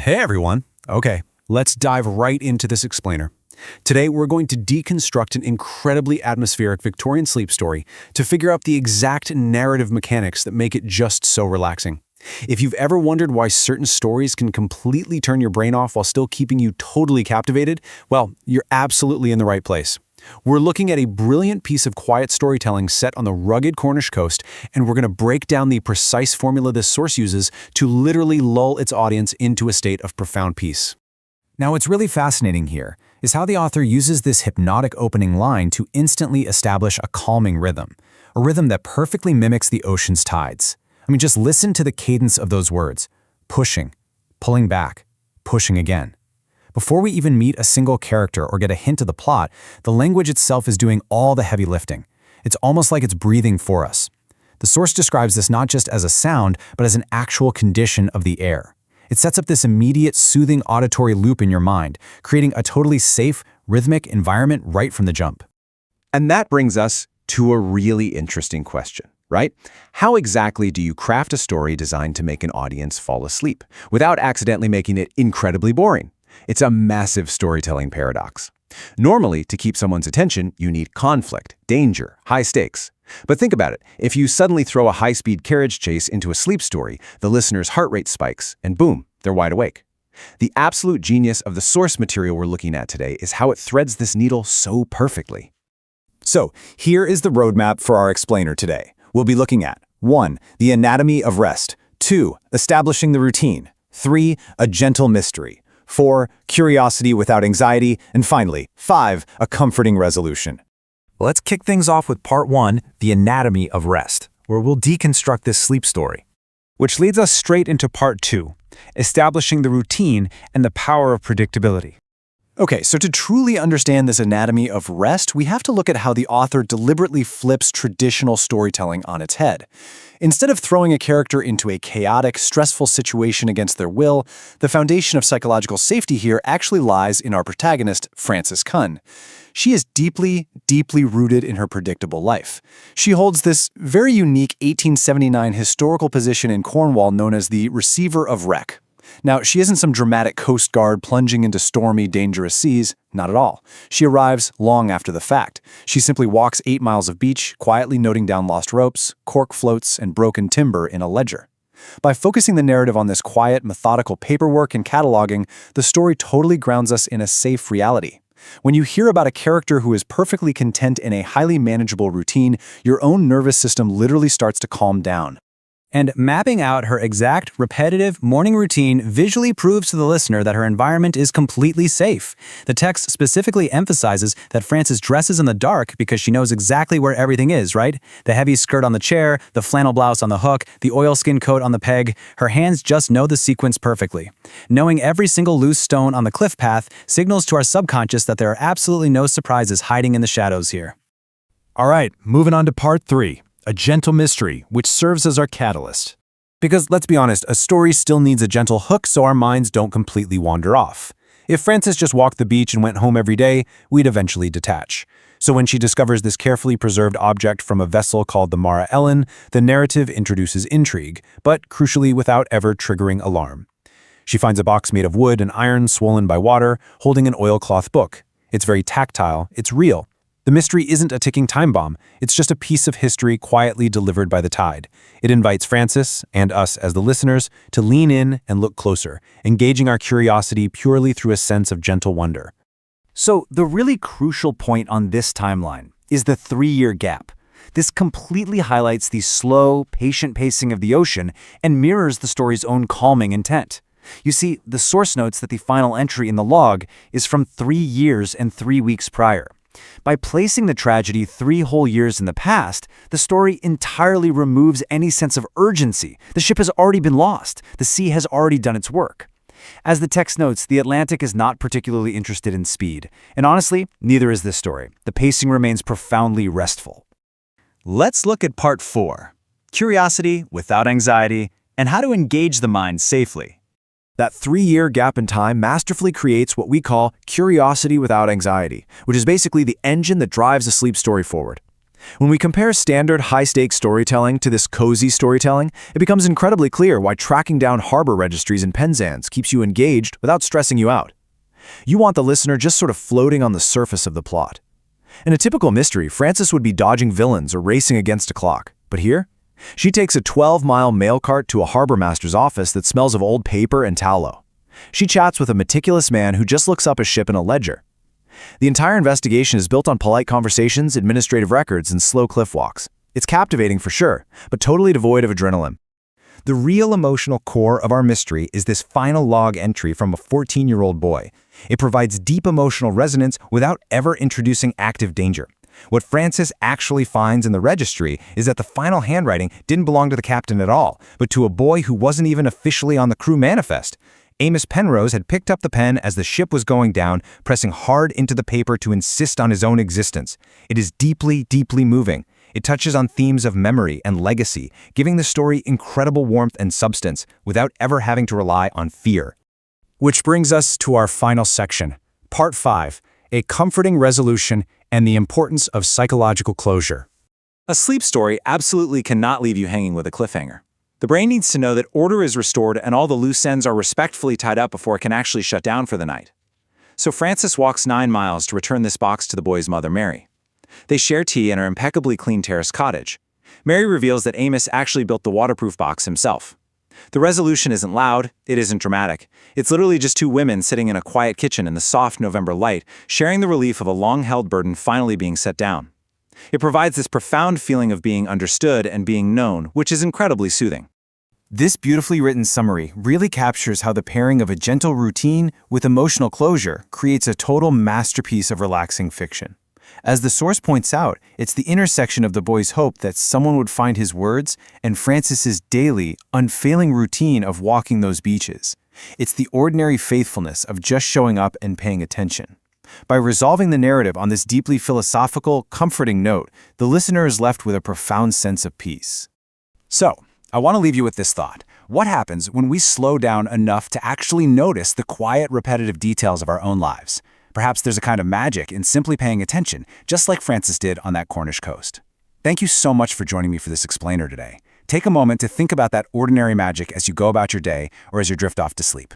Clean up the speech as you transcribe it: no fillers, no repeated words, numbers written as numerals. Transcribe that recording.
Hey everyone. Okay, let's dive right into this explainer. Today we're going to deconstruct an incredibly atmospheric Victorian sleep story to figure out the exact narrative mechanics that make it just so relaxing. If you've ever wondered why certain stories can completely turn your brain off while still keeping you totally captivated, well, you're absolutely in the right place. We're looking at a brilliant piece of quiet storytelling set on the rugged Cornish coast, and we're going to break down the precise formula this source uses to literally lull its audience into a state of profound peace. Now, what's really fascinating here is how the author uses this hypnotic opening line to instantly establish a calming rhythm, a rhythm that perfectly mimics the ocean's tides. Just listen to the cadence of those words: pushing, pulling back, pushing again. Before we even meet a single character or get a hint of the plot, the language itself is doing all the heavy lifting. It's almost like it's breathing for us. The source describes this not just as a sound, but as an actual condition of the air. It sets up this immediate, soothing auditory loop in your mind, creating a totally safe, rhythmic environment right from the jump. And that brings us to a really interesting question, right? How exactly do you craft a story designed to make an audience fall asleep without accidentally making it incredibly boring? It's a massive storytelling paradox. Normally, to keep someone's attention, you need conflict, danger, high stakes. But think about it. If you suddenly throw a high-speed carriage chase into a sleep story, the listener's heart rate spikes, and boom, they're wide awake. The absolute genius of the source material we're looking at today is how it threads this needle so perfectly. So, here is the roadmap for our explainer today. We'll be looking at 1. The anatomy of rest. 2. Establishing the routine. 3. A gentle mystery. 4. Curiosity without anxiety. And finally, 5. A comforting resolution. Let's kick things off with part 1, the anatomy of rest, where we'll deconstruct this sleep story. Which leads us straight into part 2, establishing the routine and the power of predictability. Okay, so to truly understand this anatomy of rest, we have to look at how the author deliberately flips traditional storytelling on its head. Instead of throwing a character into a chaotic, stressful situation against their will, the foundation of psychological safety here actually lies in our protagonist, Frances Cunn. She is deeply, deeply rooted in her predictable life. She holds this very unique 1879 historical position in Cornwall known as the Receiver of Wreck. Now, she isn't some dramatic coast guard plunging into stormy, dangerous seas. Not at all. She arrives long after the fact. She simply walks 8 miles of beach, quietly noting down lost ropes, cork floats, and broken timber in a ledger. By focusing the narrative on this quiet, methodical paperwork and cataloging, the story totally grounds us in a safe reality. When you hear about a character who is perfectly content in a highly manageable routine, your own nervous system literally starts to calm down. And mapping out her exact, repetitive morning routine visually proves to the listener that her environment is completely safe. The text specifically emphasizes that Frances dresses in the dark because she knows exactly where everything is, right? The heavy skirt on the chair, the flannel blouse on the hook, the oilskin coat on the peg. Her hands just know the sequence perfectly. Knowing every single loose stone on the cliff path signals to our subconscious that there are absolutely no surprises hiding in the shadows here. All right, moving on to part 3. A gentle mystery, which serves as our catalyst. Because let's be honest, a story still needs a gentle hook so our minds don't completely wander off. If Frances just walked the beach and went home every day, we'd eventually detach. So when she discovers this carefully preserved object from a vessel called the Mara Ellen, the narrative introduces intrigue, but crucially without ever triggering alarm. She finds a box made of wood and iron swollen by water, holding an oilcloth book. It's very tactile, it's real. The mystery isn't a ticking time bomb, it's just a piece of history quietly delivered by the tide. It invites Frances, and us as the listeners, to lean in and look closer, engaging our curiosity purely through a sense of gentle wonder. So, the really crucial point on this timeline is the 3-year gap. This completely highlights the slow, patient pacing of the ocean and mirrors the story's own calming intent. You see, the source notes that the final entry in the log is from 3 years and 3 weeks prior. By placing the tragedy 3 whole years in the past, the story entirely removes any sense of urgency. The ship has already been lost. The sea has already done its work. As the text notes, the Atlantic is not particularly interested in speed. And honestly, neither is this story. The pacing remains profoundly restful. Let's look at part 4, curiosity without anxiety, and how to engage the mind safely. That 3-year gap in time masterfully creates what we call curiosity without anxiety, which is basically the engine that drives a sleep story forward. When we compare standard high-stakes storytelling to this cozy storytelling, it becomes incredibly clear why tracking down harbor registries in Penzance keeps you engaged without stressing you out. You want the listener just sort of floating on the surface of the plot. In a typical mystery, Frances would be dodging villains or racing against a clock. But here, she takes a 12-mile mail cart to a harbor master's office that smells of old paper and tallow. She chats with a meticulous man who just looks up a ship in a ledger. The entire investigation is built on polite conversations, administrative records, and slow cliff walks. It's captivating for sure, but totally devoid of adrenaline. The real emotional core of our mystery is this final log entry from a 14-year-old boy. It provides deep emotional resonance without ever introducing active danger. What Frances actually finds in the registry is that the final handwriting didn't belong to the captain at all, but to a boy who wasn't even officially on the crew manifest. Amos Penrose had picked up the pen as the ship was going down, pressing hard into the paper to insist on his own existence. It is deeply, deeply moving. It touches on themes of memory and legacy, giving the story incredible warmth and substance without ever having to rely on fear. Which brings us to our final section, Part 5, a comforting resolution and the importance of psychological closure. A sleep story absolutely cannot leave you hanging with a cliffhanger. The brain needs to know that order is restored and all the loose ends are respectfully tied up before it can actually shut down for the night. So Frances walks 9 miles to return this box to the boy's mother, Mary. They share tea in her impeccably clean terrace cottage. Mary reveals that Amos actually built the waterproof box himself. The resolution isn't loud, it isn't dramatic. It's literally just 2 women sitting in a quiet kitchen in the soft November light, sharing the relief of a long-held burden finally being set down. It provides this profound feeling of being understood and being known, which is incredibly soothing. This beautifully written summary really captures how the pairing of a gentle routine with emotional closure creates a total masterpiece of relaxing fiction. As the source points out, it's the intersection of the boy's hope that someone would find his words and Frances's daily, unfailing routine of walking those beaches. It's the ordinary faithfulness of just showing up and paying attention. By resolving the narrative on this deeply philosophical, comforting note, the listener is left with a profound sense of peace. So, I want to leave you with this thought. What happens when we slow down enough to actually notice the quiet, repetitive details of our own lives? Perhaps there's a kind of magic in simply paying attention, just like Frances did on that Cornish coast. Thank you so much for joining me for this explainer today. Take a moment to think about that ordinary magic as you go about your day or as you drift off to sleep.